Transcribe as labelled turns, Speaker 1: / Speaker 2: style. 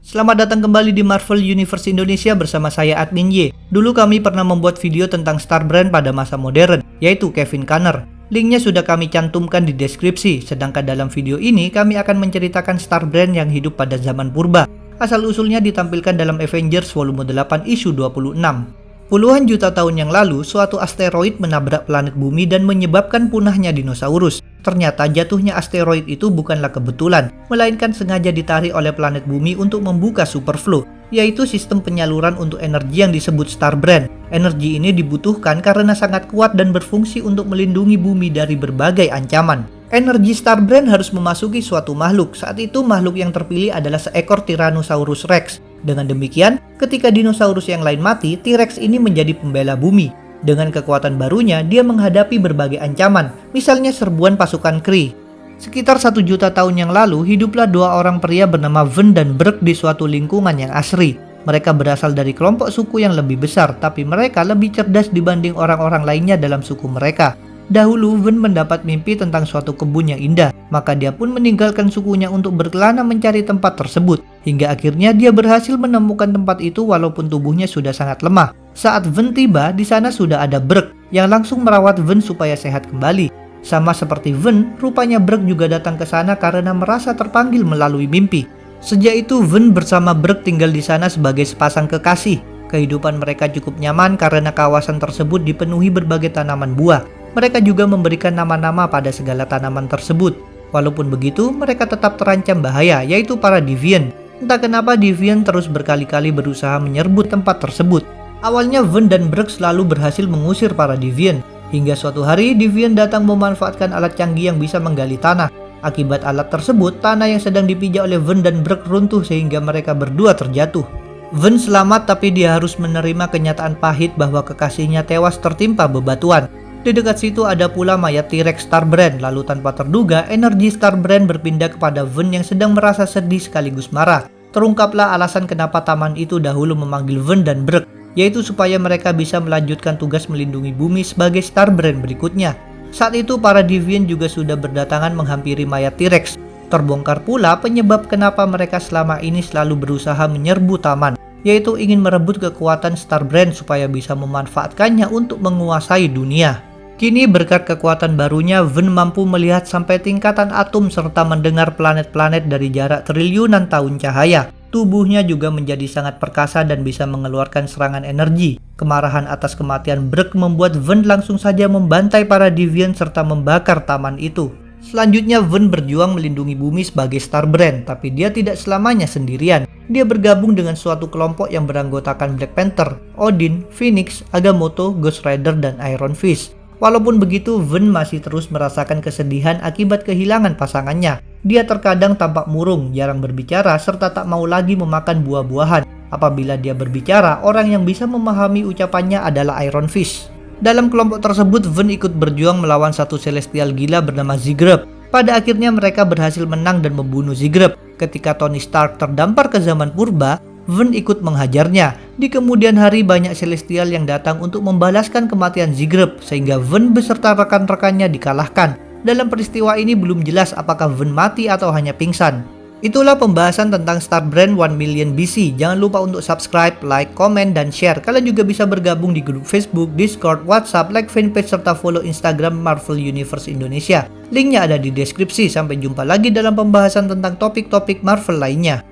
Speaker 1: Selamat datang kembali di Marvel Universe Indonesia bersama saya Admin Y. Dulu kami pernah membuat video tentang Star Brand pada masa modern, yaitu Kevin Connor. Linknya sudah kami cantumkan di deskripsi, sedangkan dalam video ini kami akan menceritakan Star Brand yang hidup pada zaman purba. Asal-usulnya ditampilkan dalam Avengers volume 8 issue 26. Puluhan juta tahun yang lalu, suatu asteroid menabrak planet bumi dan menyebabkan punahnya dinosaurus. Ternyata jatuhnya asteroid itu bukanlah kebetulan, melainkan sengaja ditarik oleh planet bumi untuk membuka superflow, yaitu sistem penyaluran untuk energi yang disebut Star Brand. Energi ini dibutuhkan karena sangat kuat dan berfungsi untuk melindungi bumi dari berbagai ancaman. Energi Star Brand harus memasuki suatu makhluk. Saat itu makhluk yang terpilih adalah seekor Tyrannosaurus Rex. Dengan demikian, ketika dinosaurus yang lain mati, T-Rex ini menjadi pembela bumi. Dengan kekuatan barunya, dia menghadapi berbagai ancaman, misalnya serbuan pasukan Kree. Sekitar 1 juta tahun yang lalu, hiduplah dua orang pria bernama Ven dan Brek di suatu lingkungan yang asri. Mereka berasal dari kelompok suku yang lebih besar, tapi mereka lebih cerdas dibanding orang-orang lainnya dalam suku mereka. Dahulu, Ven mendapat mimpi tentang suatu kebun yang indah, maka dia pun meninggalkan sukunya untuk berkelana mencari tempat tersebut. Hingga akhirnya dia berhasil menemukan tempat itu walaupun tubuhnya sudah sangat lemah. Saat Ven tiba, di sana sudah ada Brek yang langsung merawat Ven supaya sehat kembali. Sama seperti Ven, rupanya Brek juga datang ke sana karena merasa terpanggil melalui mimpi. Sejak itu, Ven bersama Brek tinggal di sana sebagai sepasang kekasih. Kehidupan mereka cukup nyaman karena kawasan tersebut dipenuhi berbagai tanaman buah. Mereka juga memberikan nama-nama pada segala tanaman tersebut. Walaupun begitu, mereka tetap terancam bahaya, yaitu para Deviant. Entah kenapa Deviant terus berkali-kali berusaha menyerbu tempat tersebut. Awalnya Ven dan Brek selalu berhasil mengusir para Deviant. Hingga suatu hari, Deviant datang memanfaatkan alat canggih yang bisa menggali tanah. Akibat alat tersebut, tanah yang sedang dipijak oleh Ven dan Brek runtuh sehingga mereka berdua terjatuh. Ven selamat, tapi dia harus menerima kenyataan pahit bahwa kekasihnya tewas tertimpa bebatuan. Di dekat situ ada pula mayat T-Rex Star Brand, lalu tanpa terduga energi Star Brand berpindah kepada Ven yang sedang merasa sedih sekaligus marah. Terungkaplah alasan kenapa taman itu dahulu memanggil Ven dan Brek, yaitu supaya mereka bisa melanjutkan tugas melindungi bumi sebagai Star Brand berikutnya. Saat itu para Deviant juga sudah berdatangan menghampiri mayat T-Rex. Terbongkar pula penyebab kenapa mereka selama ini selalu berusaha menyerbu taman, yaitu ingin merebut kekuatan Star Brand supaya bisa memanfaatkannya untuk menguasai dunia. Kini berkat kekuatan barunya, Ven mampu melihat sampai tingkatan atom serta mendengar planet-planet dari jarak triliunan tahun cahaya. Tubuhnya juga menjadi sangat perkasa dan bisa mengeluarkan serangan energi. Kemarahan atas kematian Brek membuat Ven langsung saja membantai para Deviant serta membakar taman itu. Selanjutnya Ven berjuang melindungi bumi sebagai Star Brand, tapi dia tidak selamanya sendirian. Dia bergabung dengan suatu kelompok yang beranggotakan Black Panther, Odin, Phoenix, Agamotto, Ghost Rider, dan Iron Fist. Walaupun begitu, Ven masih terus merasakan kesedihan akibat kehilangan pasangannya. Dia terkadang tampak murung, jarang berbicara, serta tak mau lagi memakan buah-buahan. Apabila dia berbicara, orang yang bisa memahami ucapannya adalah Iron Fist. Dalam kelompok tersebut, Ven ikut berjuang melawan satu celestial gila bernama Zigrep. Pada akhirnya mereka berhasil menang dan membunuh Zigrep. Ketika Tony Stark terdampar ke zaman purba, Ven ikut menghajarnya. Di kemudian hari banyak celestial yang datang untuk membalaskan kematian Zigrep, sehingga Ven beserta rekan-rekannya dikalahkan. Dalam peristiwa ini belum jelas apakah Ven mati atau hanya pingsan. Itulah pembahasan tentang Star Brand 1 Million BC. Jangan lupa untuk subscribe, like, komen, dan share. Kalian juga bisa bergabung di grup Facebook, Discord, WhatsApp, like fanpage, serta follow Instagram Marvel Universe Indonesia. Linknya ada di deskripsi. Sampai jumpa lagi dalam pembahasan tentang topik-topik Marvel lainnya.